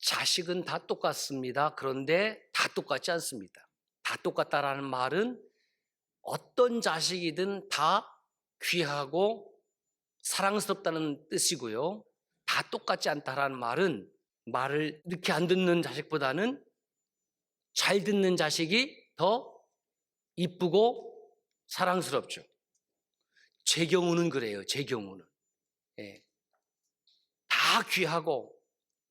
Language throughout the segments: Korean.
자식은 다 똑같습니다. 그런데 다 똑같지 않습니다. 다 똑같다라는 말은 어떤 자식이든 다 귀하고 사랑스럽다는 뜻이고요. 다 똑같지 않다라는 말은 말을 이렇게 안 듣는 자식보다는 잘 듣는 자식이 더 이쁘고 사랑스럽죠. 제 경우는 그래요. 제 경우는. 예. 다 귀하고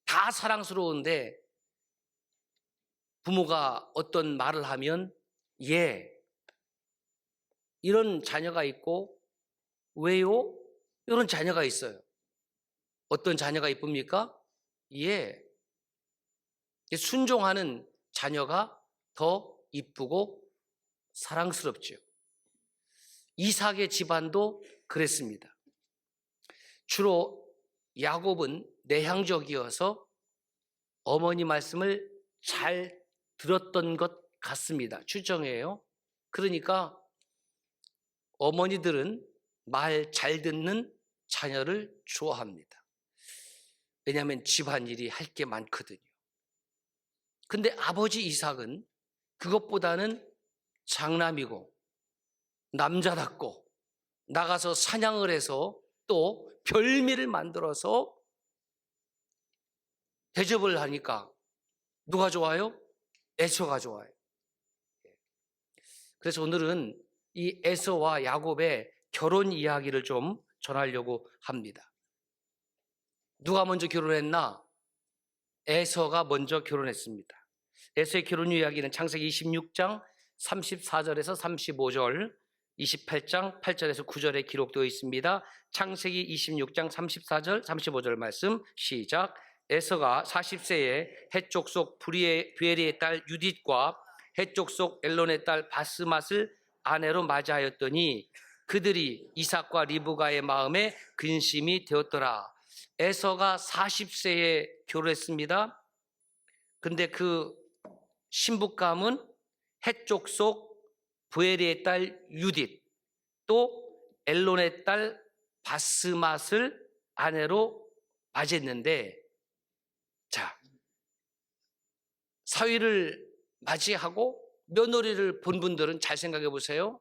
다 사랑스러운데 부모가 어떤 말을 하면 예, 이런 자녀가 있고 왜요? 이런 자녀가 있어요. 어떤 자녀가 이쁩니까? 예, 순종하는 자녀가 더 이쁘고 사랑스럽죠. 이삭의 집안도 그랬습니다. 주로 야곱은 내향적이어서 어머니 말씀을 잘 들었던 것 같습니다. 추정이에요. 그러니까 어머니들은 말 잘 듣는 자녀를 좋아합니다. 왜냐하면 집안일이 할 게 많거든요. 근데 아버지 이삭은 그것보다는 장남이고 남자답고 나가서 사냥을 해서 또 별미를 만들어서 대접을 하니까 누가 좋아요? 에서가 좋아요. 그래서 오늘은 이 에서와 야곱의 결혼 이야기를 좀 전하려고 합니다. 누가 먼저 결혼했나? 에서가 먼저 결혼했습니다. 에서의 결혼 이야기는 창세기 26장 34절에서 35절, 28장 8절에서 9절에 기록되어 있습니다. 창세기 26장 34절, 35절 말씀 시작. 에서가 40세에 헷족 속 부엘의 딸 유딧과 헷족 속 엘론의 딸 바스맛을 아내로 맞이하였더니 그들이 이삭과 리브가의 마음에 근심이 되었더라. 에서가 40세에 결혼했습니다. 근데 그 신부감은 헷족 속 부엘의 딸 유딧 또 엘론의 딸 바스맛을 아내로 맞이했는데, 자, 사위를 맞이하고 며느리를 본 분들은 잘 생각해 보세요.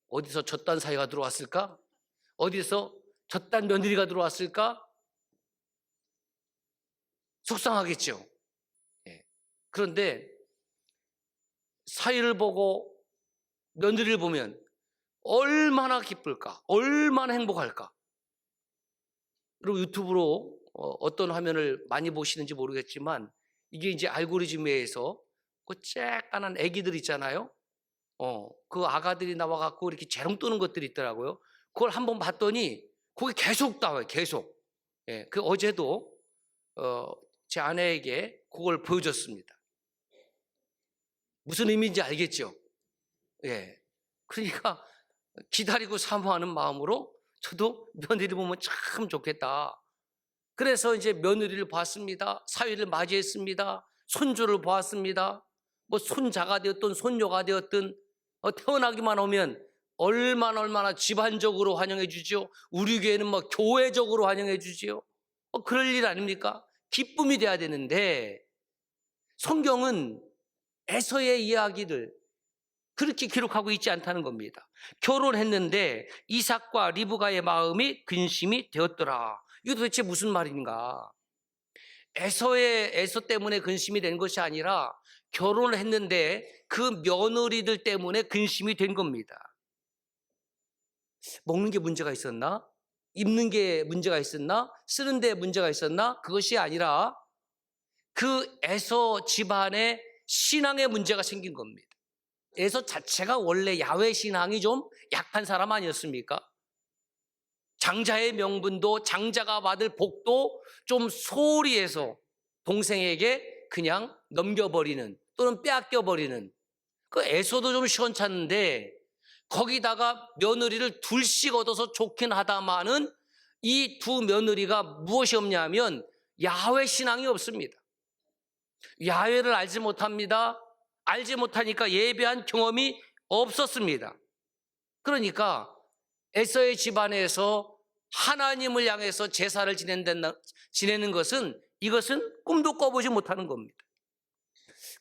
어디서 저딴 사위가 들어왔을까? 어디서 저딴 며느리가 들어왔을까? 속상하겠죠. 예. 그런데 사위를 보고 며느리를 보면 얼마나 기쁠까? 얼마나 행복할까? 여러분 유튜브로 어떤 화면을 많이 보시는지 모르겠지만 이게 이제 알고리즘에 의해서 그 쬐깐한 애기들 있잖아요. 그 아가들이 나와갖고 이렇게 재롱 뜨는 것들이 있더라고요. 그걸 한번 봤더니 그게 계속 나와요. 계속. 예, 그 어제도 제 아내에게 그걸 보여줬습니다. 무슨 의미인지 알겠죠? 예. 그러니까 기다리고 사모하는 마음으로 저도 며느리 보면 참 좋겠다. 그래서 이제 며느리를 봤습니다. 사위를 맞이했습니다. 손주를 보았습니다. 뭐 손자가 되었든 손녀가 되었든 태어나기만 하면 얼마나 집안적으로 환영해 주죠. 우리 교회는 뭐 교회적으로 환영해 주지요. 그럴 일 아닙니까? 기쁨이 돼야 되는데 성경은 에서의 이야기를 그렇게 기록하고 있지 않다는 겁니다. 결혼했는데 이삭과 리브가의 마음이 근심이 되었더라. 이거 도대체 무슨 말인가? 에서 때문에 근심이 된 것이 아니라 결혼을 했는데 그 며느리들 때문에 근심이 된 겁니다. 먹는 게 문제가 있었나? 입는 게 문제가 있었나? 쓰는 데 문제가 있었나? 그것이 아니라 그 에서 집안에 신앙의 문제가 생긴 겁니다. 에서 자체가 원래 야훼 신앙이 좀 약한 사람 아니었습니까? 장자의 명분도 장자가 받을 복도 좀 소홀히 해서 동생에게 그냥 넘겨버리는 또는 빼앗겨버리는, 그 에서도 좀 시원찮은데 거기다가 며느리를 둘씩 얻어서 좋긴 하다마는 이 두 며느리가 무엇이 없냐면 야훼 신앙이 없습니다. 야훼를 알지 못합니다. 알지 못하니까 예배한 경험이 없었습니다. 그러니까 에서의 집안에서 하나님을 향해서 제사를 지내는 것은, 이것은 꿈도 꿔보지 못하는 겁니다.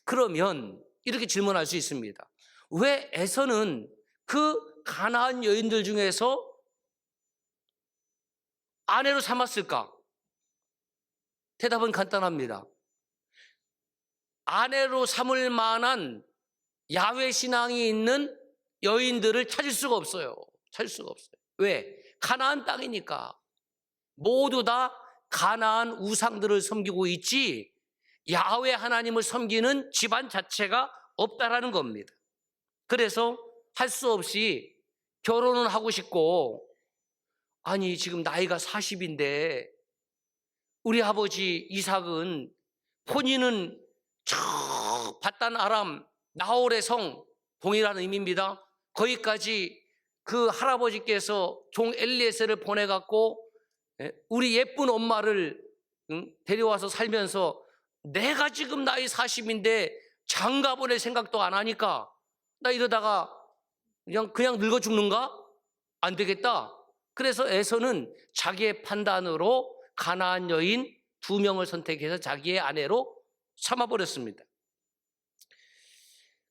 그러면 이렇게 질문할 수 있습니다. 왜 에서는 그 가나안 여인들 중에서 아내로 삼았을까? 대답은 간단합니다. 아내로 삼을 만한 야훼 신앙이 있는 여인들을 찾을 수가 없어요. 찾을 수가 없어요. 왜? 가나안 땅이니까. 모두 다 가나안 우상들을 섬기고 있지 야훼 하나님을 섬기는 집안 자체가 없다라는 겁니다. 그래서 할 수 없이 결혼은 하고 싶고, 아니 지금 나이가 40인데 우리 아버지 이삭은 본인은 저 바단 아람 나홀의 성, 동이라는 의미입니다. 거기까지 그 할아버지께서 종 엘리에셀을 보내갖고 우리 예쁜 엄마를 데려와서 살면서 내가 지금 나이 40인데 장가 보낼 생각도 안 하니까 나 이러다가 그냥 늙어 죽는가? 안 되겠다. 그래서 에서는 자기의 판단으로 가나안 여인 2명을 선택해서 자기의 아내로 삼아버렸습니다.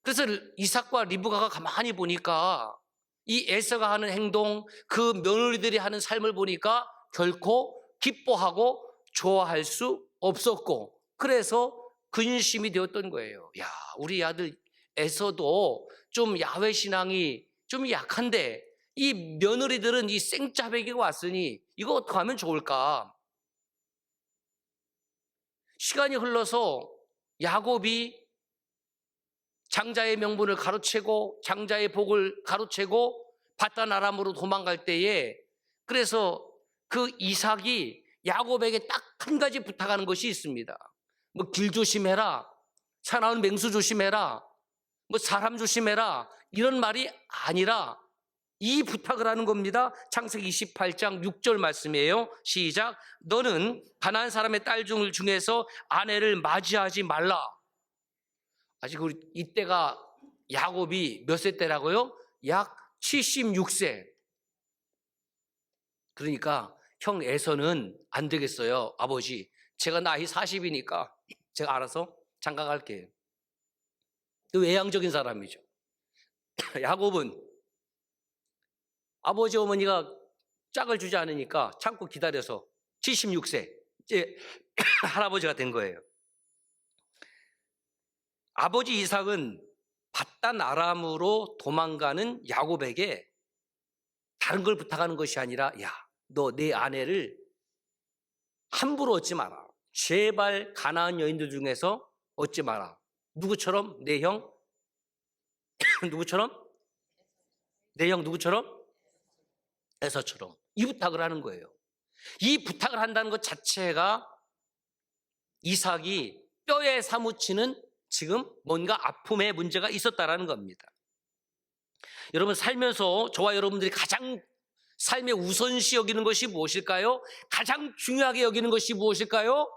그래서 이삭과 리브가가 가만히 보니까 이 에서가 하는 행동, 그 며느리들이 하는 삶을 보니까 결코 기뻐하고 좋아할 수 없었고, 그래서 근심이 되었던 거예요. 야, 우리 아들 에서도 좀 야훼 신앙이 좀 약한데 이 며느리들은 이 생짜배기가 왔으니 이거 어떻게 하면 좋을까? 시간이 흘러서 야곱이 장자의 명분을 가로채고 장자의 복을 가로채고 바단 아람으로 도망갈 때에, 그래서 그 이삭이 야곱에게 딱 한 가지 부탁하는 것이 있습니다. 뭐 길 조심해라, 사나운 맹수 조심해라, 뭐 사람 조심해라, 이런 말이 아니라 이 부탁을 하는 겁니다. 창세기 28장 6절 말씀이에요. 시작. 너는 가나안 사람의 딸 중에서 아내를 맞이하지 말라. 아직 이때가 야곱이 몇 세 때라고요? 약 76세. 그러니까 형 에서는 안 되겠어요. 아버지, 제가 나이 40이니까 제가 알아서 장가 갈게요. 외향적인 사람이죠. 야곱은 아버지 어머니가 짝을 주지 않으니까 참고 기다려서 76세 이제 할아버지가 된 거예요. 아버지 이삭은 바단 아람으로 도망가는 야곱에게 다른 걸 부탁하는 것이 아니라, 야, 너 내 아내를 함부로 얻지 마라. 제발 가나안 여인들 중에서 얻지 마라. 누구처럼? 내 형? 누구처럼? 내 형 누구처럼? 에서처럼. 이 부탁을 하는 거예요. 이 부탁을 한다는 것 자체가 이삭이 뼈에 사무치는 지금 뭔가 아픔의 문제가 있었다라는 겁니다. 여러분, 살면서 저와 여러분들이 가장 삶의 우선시 여기는 것이 무엇일까요? 가장 중요하게 여기는 것이 무엇일까요?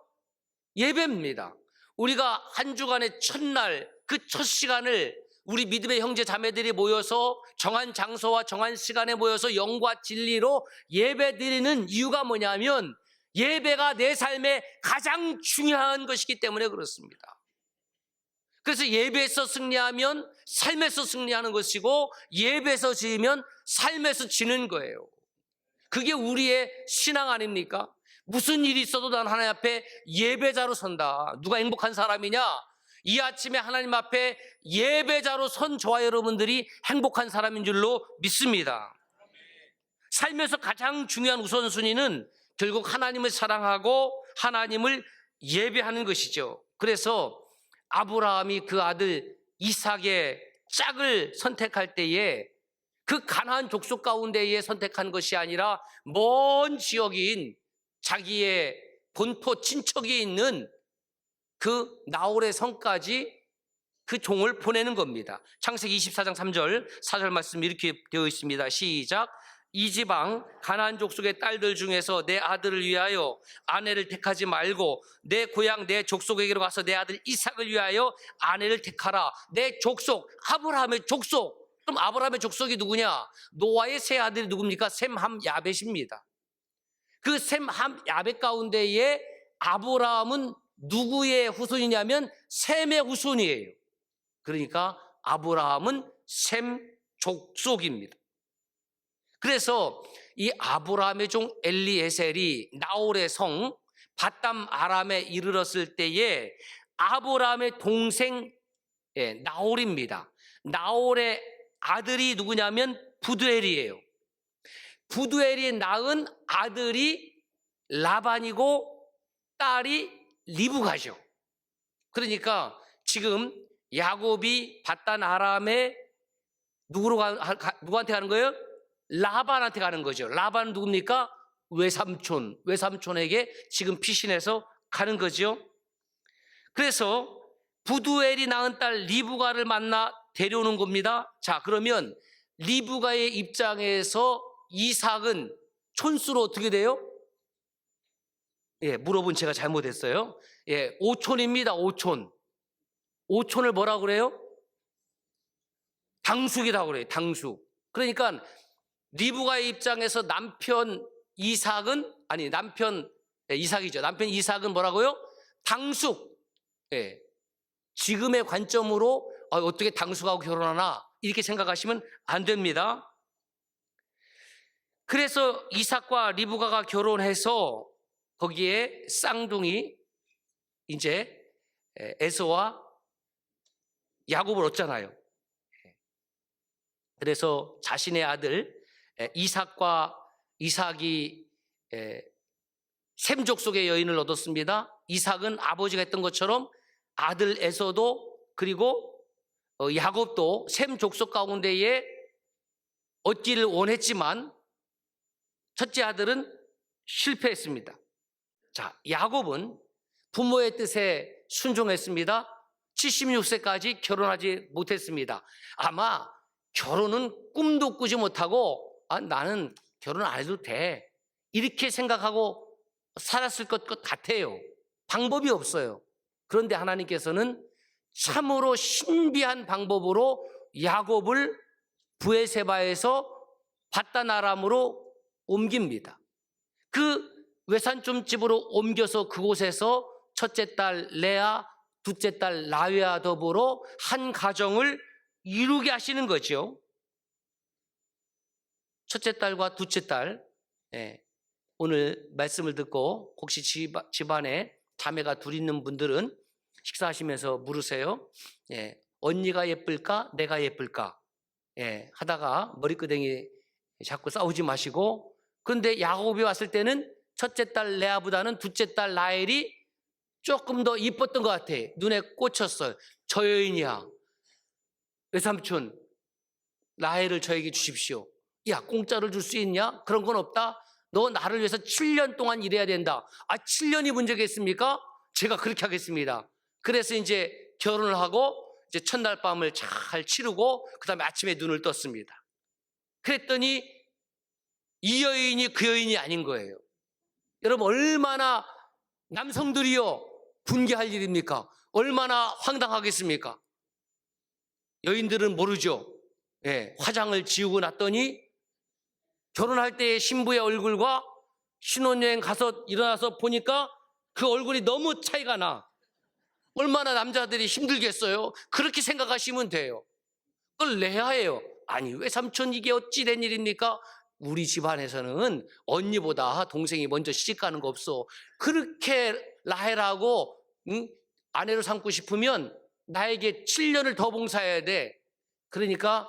예배입니다. 우리가 한 주간의 첫날, 그 첫 시간을 우리 믿음의 형제 자매들이 모여서 정한 장소와 정한 시간에 모여서 영과 진리로 예배 드리는 이유가 뭐냐면, 예배가 내 삶의 가장 중요한 것이기 때문에 그렇습니다. 그래서 예배에서 승리하면 삶에서 승리하는 것이고, 예배에서 지면 삶에서 지는 거예요. 그게 우리의 신앙 아닙니까? 무슨 일이 있어도 난 하나님 앞에 예배자로 선다. 누가 행복한 사람이냐? 이 아침에 하나님 앞에 예배자로 선 저와 여러분들이 행복한 사람인 줄로 믿습니다. 삶에서 가장 중요한 우선순위는 결국 하나님을 사랑하고 하나님을 예배하는 것이죠. 그래서 아브라함이 그 아들 이삭의 짝을 선택할 때에 그 가나안 족속 가운데에 선택한 것이 아니라 먼 지역인 자기의 본토 친척이 있는 그 나홀의 성까지 그 종을 보내는 겁니다. 창세기 24장 3절 4절 말씀 이렇게 되어 있습니다. 시작. 이 지방 가나안 족속의 딸들 중에서 내 아들을 위하여 아내를 택하지 말고 내 고향 내 족속에게로 가서 내 아들 이삭을 위하여 아내를 택하라. 내 족속, 아브라함의 족속. 그럼 아브라함의 족속이 누구냐? 노아의 세 아들이 누굽니까? 셈, 함, 야벳입니다. 그 셈, 함, 야벳 가운데에 아브라함은 누구의 후손이냐면 셈의 후손이에요. 그러니까 아브라함은 셈 족속입니다. 그래서 이 아브라함의 종 엘리에셀이 나홀의 성 밧담 아람에 이르렀을 때에 아브라함의 동생 나홀입니다. 나홀의 아들이 누구냐면 부두엘이에요. 부두엘이 낳은 아들이 라반이고 딸이 리브가죠. 그러니까 지금 야곱이 밧단 아람에 누구한테 가는 거예요? 라반한테 가는 거죠. 라반은 누굽니까? 외삼촌에게 지금 피신해서 가는 거죠. 그래서 부두엘이 낳은 딸 리브가를 만나 데려오는 겁니다. 자, 그러면 리브가의 입장에서 이삭은 촌수로 어떻게 돼요? 물어본 제가 잘못했어요. 오촌입니다. 오촌을 뭐라고 그래요? 당숙이라고 그래요. 당숙. 그러니까 리브가의 입장에서 남편 이삭이죠. 남편 이삭은 뭐라고요? 당숙. 지금의 관점으로 어떻게 당숙하고 결혼하나 이렇게 생각하시면 안 됩니다. 그래서 이삭과 리브가가 결혼해서 거기에 쌍둥이 이제 에서와 야곱을 얻잖아요. 그래서 자신의 아들 이삭이 셈 족속의 여인을 얻었습니다. 이삭은 아버지가 했던 것처럼 아들 에서도 그리고 야곱도 셈 족속 가운데에 얻기를 원했지만 첫째 아들은 실패했습니다. 자, 야곱은 부모의 뜻에 순종했습니다. 76세까지 결혼하지 못했습니다. 아마 결혼은 꿈도 꾸지 못하고 나는 결혼 안 해도 돼 이렇게 생각하고 살았을 것 같아요. 방법이 없어요. 그런데 하나님께서는 참으로 신비한 방법으로 야곱을 브에세바에서 밧단 아람으로 옮깁니다. 그 외산촌 집으로 옮겨서 그곳에서 첫째 딸 레아, 둘째 딸 라웨와 더불어 한 가정을 이루게 하시는 거죠. 첫째 딸과 둘째 딸, 오늘 말씀을 듣고 혹시 집안에 자매가 둘 있는 분들은 식사하시면서 물으세요. 언니가 예쁠까? 내가 예쁠까? 하다가 머리끄댕이 자꾸 싸우지 마시고, 그런데 야곱이 왔을 때는 첫째 딸 레아보다는 둘째 딸 라헬이 조금 더 이뻤던 것 같아. 눈에 꽂혔어요. 저 여인이야. 외삼촌 라헬을 저에게 주십시오. 야, 공짜로 줄 수 있냐? 그런 건 없다. 너 나를 위해서 7년 동안 일해야 된다. 7년이 문제겠습니까? 제가 그렇게 하겠습니다. 그래서 이제 결혼을 하고 이제 첫날 밤을 잘 치르고 그 다음에 아침에 눈을 떴습니다. 그랬더니 이 여인이 그 여인이 아닌 거예요. 여러분, 얼마나 남성들이요 분개할 일입니까? 얼마나 황당하겠습니까? 여인들은 모르죠. 화장을 지우고 났더니 결혼할 때의 신부의 얼굴과 신혼여행 가서 일어나서 보니까 그 얼굴이 너무 차이가 나. 얼마나 남자들이 힘들겠어요? 그렇게 생각하시면 돼요. 그걸 레아예요. 아니, 외삼촌 이게 어찌 된 일입니까? 우리 집안에서는 언니보다 동생이 먼저 시집가는 거 없어. 그렇게 라헬하고 아내로 삼고 싶으면 나에게 7년을 더 봉사해야 돼. 그러니까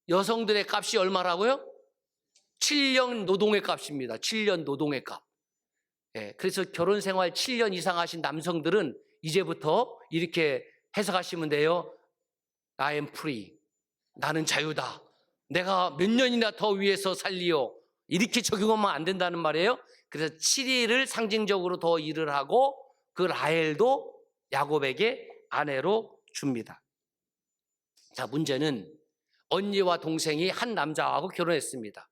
여성들의 값이 얼마라고요? 7년 노동의 값입니다. 7년 노동의 값. 그래서 결혼 생활 7년 이상 하신 남성들은 이제부터 이렇게 해석하시면 돼요. I am free. 나는 자유다. 내가 몇 년이나 더 위해서 살리요. 이렇게 적용하면 안 된다는 말이에요. 그래서 7일을 상징적으로 더 일을 하고 그 라헬도 야곱에게 아내로 줍니다. 자, 문제는 언니와 동생이 한 남자하고 결혼했습니다.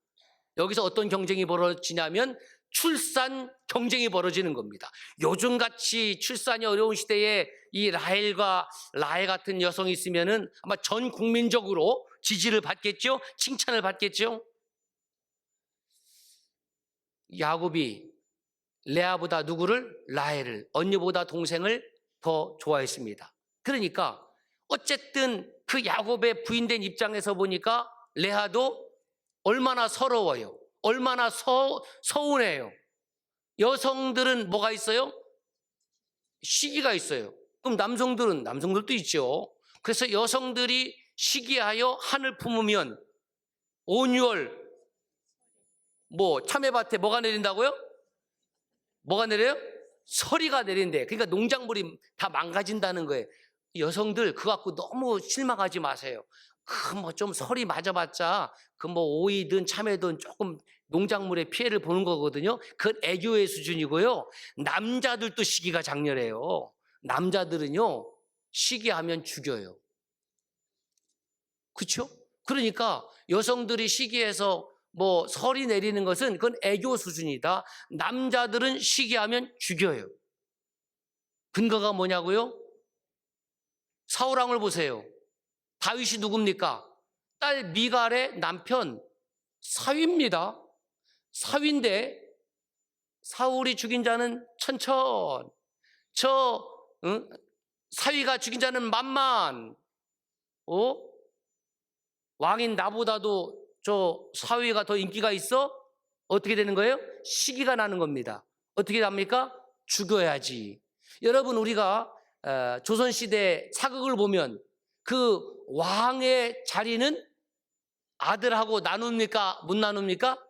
여기서 어떤 경쟁이 벌어지냐면 출산 경쟁이 벌어지는 겁니다. 요즘같이 출산이 어려운 시대에 이 라헬과 라헬 같은 여성이 있으면은 아마 전 국민적으로 지지를 받겠죠? 칭찬을 받겠죠? 야곱이 레아보다 누구를? 라헬을, 언니보다 동생을 더 좋아했습니다. 그러니까 어쨌든 그 야곱의 부인된 입장에서 보니까 레아도 얼마나 서러워요. 얼마나 서운해요. 여성들은 뭐가 있어요? 시기가 있어요. 그럼 남성들도 있죠. 그래서 여성들이 시기하여 한을 품으면 5, 6월 참외밭에 뭐가 내린다고요? 뭐가 내려요? 서리가 내린대. 그러니까 농작물이 다 망가진다는 거예요. 여성들 그거 갖고 너무 실망하지 마세요. 좀 서리 맞아봤자 오이든 참외든 조금 농작물에 피해를 보는 거거든요. 그건 애교의 수준이고요. 남자들도 시기가 장렬해요. 남자들은요 시기하면 죽여요. 그렇죠? 그러니까 여성들이 시기해서 설이 내리는 것은 그건 애교 수준이다. 남자들은 시기하면 죽여요. 근거가 뭐냐고요? 사울왕을 보세요. 다윗이 누굽니까? 딸 미갈의 남편 사위입니다. 사위인데 사울이 죽인 자는 천천, 사위가 죽인 자는 만만. 왕인 나보다도 저 사위가 더 인기가 있어? 어떻게 되는 거예요? 시기가 나는 겁니다. 어떻게 합니까? 죽여야지. 여러분, 우리가 조선시대 사극을 보면 그 왕의 자리는 아들하고 나눕니까? 못 나눕니까?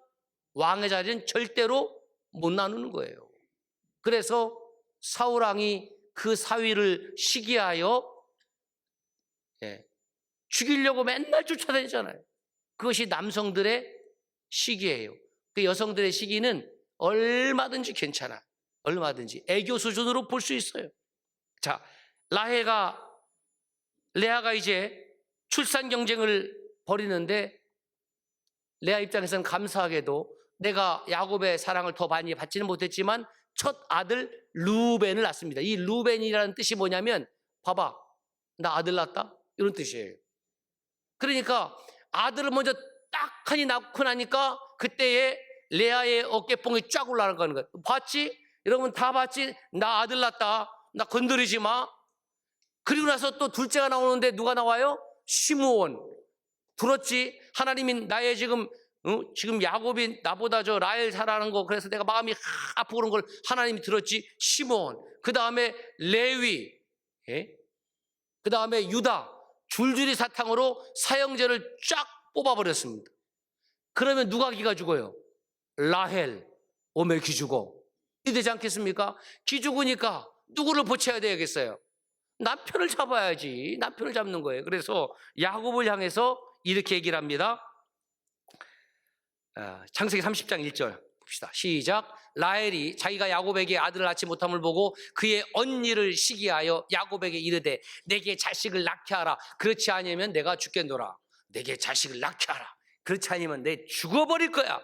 왕의 자리는 절대로 못 나누는 거예요. 그래서 사울왕이 그 사위를 시기하여 죽이려고 맨날 쫓아다니잖아요. 그것이 남성들의 시기예요. 그 여성들의 시기는 얼마든지 괜찮아. 얼마든지 애교 수준으로 볼 수 있어요. 자, 레아가 이제 출산 경쟁을 벌이는데 레아 입장에서는 감사하게도 내가 야곱의 사랑을 더 많이 받지는 못했지만 첫 아들 루벤을 낳습니다. 이 루벤이라는 뜻이 뭐냐면 봐봐, 나 아들 낳았다 이런 뜻이에요. 그러니까 아들을 먼저 딱하니 낳고 나니까 그때에 레아의 어깨뽕이 쫙 올라가는 거예요. 봤지? 여러분 다 봤지? 나 아들 낳았다. 나 건드리지 마. 그리고 나서 또 둘째가 나오는데 누가 나와요? 시므온. 들었지? 하나님이 나의 지금 야곱이 나보다 저 라헬 사랑하는 거 그래서 내가 마음이 아프고 그런 걸 하나님이 들었지? 시므온. 그 다음에 레위. 그 다음에 유다. 줄줄이 사탕으로 사형제를 쫙 뽑아버렸습니다. 그러면 누가 기가 죽어요? 라헬, 오멜 기죽어. 이 되지 않겠습니까? 기죽으니까 누구를 보채야 되겠어요? 남편을 잡아야지. 남편을 잡는 거예요. 그래서 야곱을 향해서 이렇게 얘기를 합니다. 창세기 30장 1절 봅시다. 시작. 라헬이 자기가 야곱에게 아들을 낳지 못함을 보고 그의 언니를 시기하여 야곱에게 이르되 내게 자식을 낳게 하라. 그렇지 않으면 내가 죽겠노라. 내게 자식을 낳게 하라. 그렇지 않으면 내 죽어버릴 거야.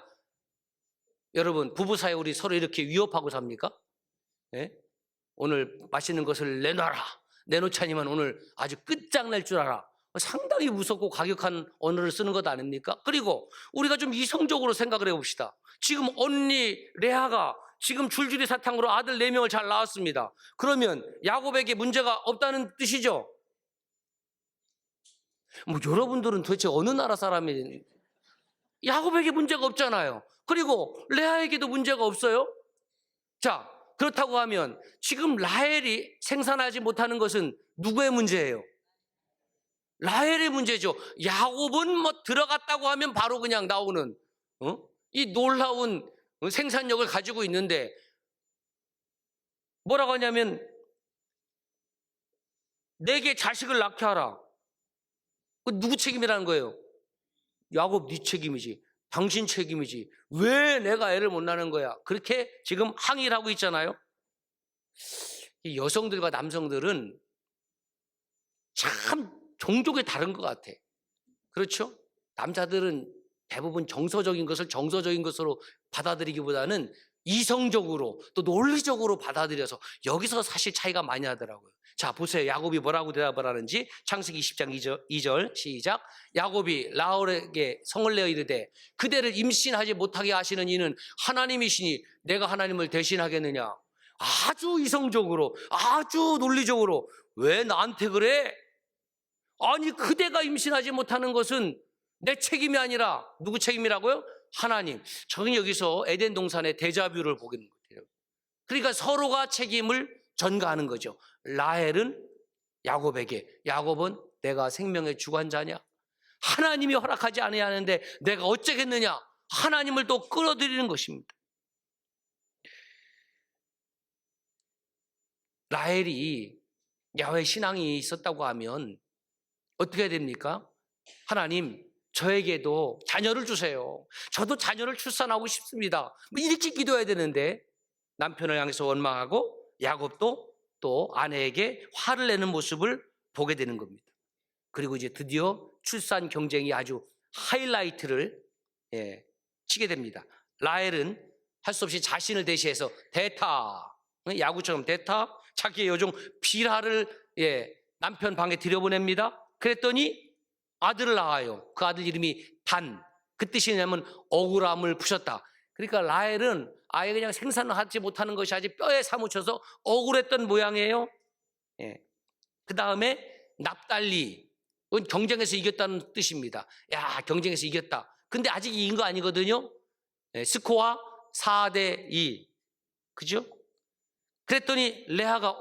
여러분 부부 사이 우리 서로 이렇게 위협하고 삽니까? 오늘 맛있는 것을 내놔라. 내놓지 않으면 오늘 아주 끝장날 줄 알아. 상당히 무섭고 과격한 언어를 쓰는 것 아닙니까? 그리고 우리가 좀 이성적으로 생각을 해봅시다. 지금 언니 레아가 지금 줄줄이 사탕으로 아들 4명을 잘 낳았습니다. 그러면 야곱에게 문제가 없다는 뜻이죠? 여러분들은 도대체 어느 나라 사람이 야곱에게 문제가 없잖아요. 그리고 레아에게도 문제가 없어요. 자, 그렇다고 하면 지금 라헬이 생산하지 못하는 것은 누구의 문제예요? 라헬의 문제죠. 야곱은 들어갔다고 하면 바로 그냥 나오는 이 놀라운 생산력을 가지고 있는데 뭐라고 하냐면 내게 자식을 낳게 하라. 누구 책임이라는 거예요? 야곱 네 책임이지. 당신 책임이지. 왜 내가 애를 못 낳는 거야? 그렇게 지금 항의를 하고 있잖아요. 이 여성들과 남성들은 참 종족이 다른 것 같아. 그렇죠? 남자들은 대부분 정서적인 것을 정서적인 것으로 받아들이기보다는 이성적으로 또 논리적으로 받아들여서 여기서 사실 차이가 많이 나더라고요. 자, 보세요. 야곱이 뭐라고 대답을 하는지. 창세기 20장 2절 시작. 야곱이 라헬에게 성을 내어 이르되 그대를 임신하지 못하게 하시는 이는 하나님이시니 내가 하나님을 대신하겠느냐. 아주 이성적으로, 아주 논리적으로. 왜 나한테 그래? 아니, 그대가 임신하지 못하는 것은 내 책임이 아니라 누구 책임이라고요? 하나님. 저는 여기서 에덴 동산의 데자뷰를 보게 되는 거예요. 그러니까 서로가 책임을 전가하는 거죠. 라헬은 야곱에게, 야곱은 내가 생명의 주관자냐? 하나님이 허락하지 아니하는데 내가 어쩌겠느냐? 하나님을 또 끌어들이는 것입니다. 라헬이 야훼 신앙이 있었다고 하면 어떻게 해야 됩니까? 하나님, 저에게도 자녀를 주세요. 저도 자녀를 출산하고 싶습니다. 이렇게 기도해야 되는데 남편을 향해서 원망하고 야곱도 또 아내에게 화를 내는 모습을 보게 되는 겁니다. 그리고 이제 드디어 출산 경쟁이 아주 하이라이트를 치게 됩니다. 라헬은 할 수 없이 자신을 대시해서 대타, 야구처럼 대타, 자기의 여종 빌하를 남편 방에 들여보냅니다. 그랬더니 아들을 낳아요. 그 아들 이름이 단. 그 뜻이 뭐냐면 억울함을 부셨다. 그러니까 라헬은 아예 그냥 생산을 하지 못하는 것이 아주 뼈에 사무쳐서 억울했던 모양이에요. 그 다음에 납달리. 그건 경쟁에서 이겼다는 뜻입니다. 야, 경쟁에서 이겼다. 근데 아직 이긴 거 아니거든요. 스코어 4대2. 그죠? 그랬더니 레아가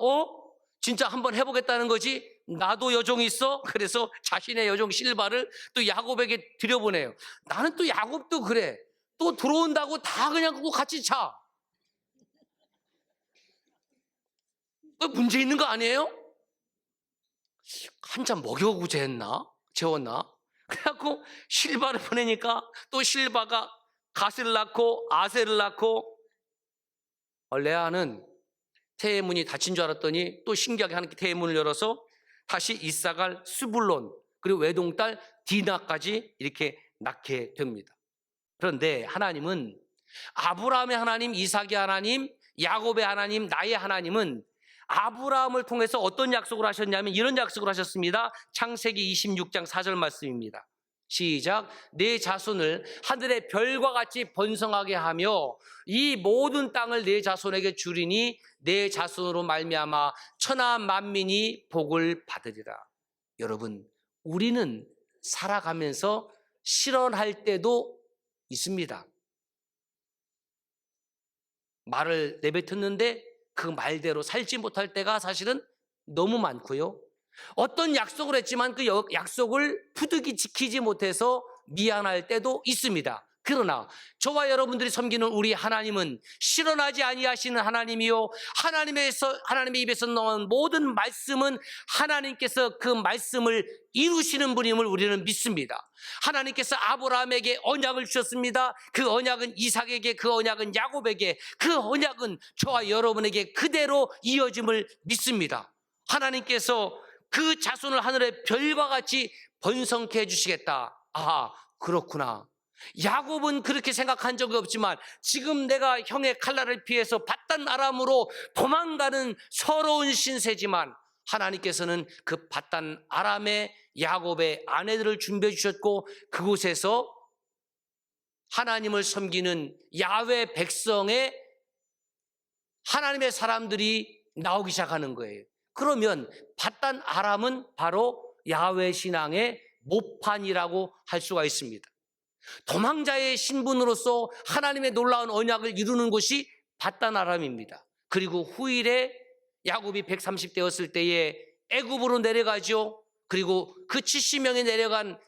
진짜 한번 해보겠다는 거지? 나도 여종이 있어? 그래서 자신의 여종 실바를 또 야곱에게 들여보내요. 나는 또 야곱도 그래. 또 들어온다고 다 그냥 그거 같이 자. 문제 있는 거 아니에요? 한참 먹여고 재웠나? 그래갖고 실바를 보내니까 또 실바가 갓을 낳고 아셀을 낳고 레아는 태의 문이 닫힌 줄 알았더니 또 신기하게 하나님께 태의 문을 열어서 다시 이사갈 스불론 그리고 외동딸 디나까지 이렇게 낳게 됩니다. 그런데 하나님은 아브라함의 하나님, 이삭의 하나님, 야곱의 하나님, 나의 하나님은 아브라함을 통해서 어떤 약속을 하셨냐면 이런 약속을 하셨습니다. 창세기 26장 4절 말씀입니다. 시작. 내 자손을 하늘의 별과 같이 번성하게 하며 이 모든 땅을 내 자손에게 주리니 내 자손으로 말미암아 천하 만민이 복을 받으리라. 여러분, 우리는 살아가면서 실언할 때도 있습니다. 말을 내뱉었는데 그 말대로 살지 못할 때가 사실은 너무 많고요. 어떤 약속을 했지만 그 약속을 부득이 지키지 못해서 미안할 때도 있습니다. 그러나 저와 여러분들이 섬기는 우리 하나님은 실현하지 아니하시는 하나님이요, 하나님의 입에서 나온 모든 말씀은 하나님께서 그 말씀을 이루시는 분임을 우리는 믿습니다. 하나님께서 아브라함에게 언약을 주셨습니다. 그 언약은 이삭에게, 그 언약은 야곱에게, 그 언약은 저와 여러분에게 그대로 이어짐을 믿습니다. 하나님께서 그 자손을 하늘의 별과 같이 번성케 해주시겠다. 아, 그렇구나. 야곱은 그렇게 생각한 적이 없지만 지금 내가 형의 칼날을 피해서 밧단 아람으로 도망가는 서러운 신세지만 하나님께서는 그 밧단 아람의 야곱의 아내들을 준비해 주셨고 그곳에서 하나님을 섬기는 야훼 백성의 하나님의 사람들이 나오기 시작하는 거예요. 그러면 밧단 아람은 바로 야훼 신앙의 모판이라고 할 수가 있습니다. 도망자의 신분으로서 하나님의 놀라운 언약을 이루는 곳이 밧단 아람입니다. 그리고 후일에 야곱이 130대였을 때에 애굽으로 내려가죠. 그리고 그 70명이 내려간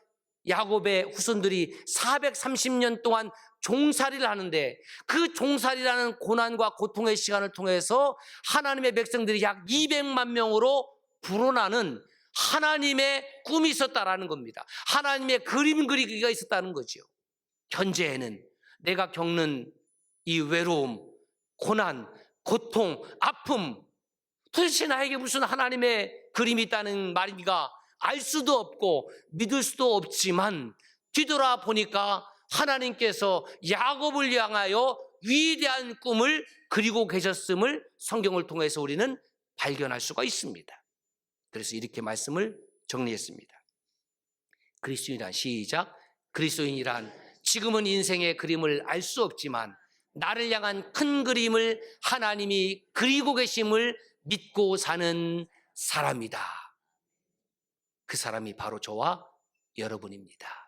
야곱의 후손들이 430년 동안 종살이를 하는데 그 종살이라는 고난과 고통의 시간을 통해서 하나님의 백성들이 약 200만 명으로 불어나는 하나님의 꿈이 있었다라는 겁니다. 하나님의 그림 그리기가 있었다는 거죠. 현재에는 내가 겪는 이 외로움, 고난, 고통, 아픔, 도대체 나에게 무슨 하나님의 그림이 있다는 말인가 알 수도 없고 믿을 수도 없지만 뒤돌아 보니까 하나님께서 야곱을 향하여 위대한 꿈을 그리고 계셨음을 성경을 통해서 우리는 발견할 수가 있습니다. 그래서 이렇게 말씀을 정리했습니다. 그리스도인이란 시작. 그리스도인이란 지금은 인생의 그림을 알 수 없지만 나를 향한 큰 그림을 하나님이 그리고 계심을 믿고 사는 사람이다. 그 사람이 바로 저와 여러분입니다.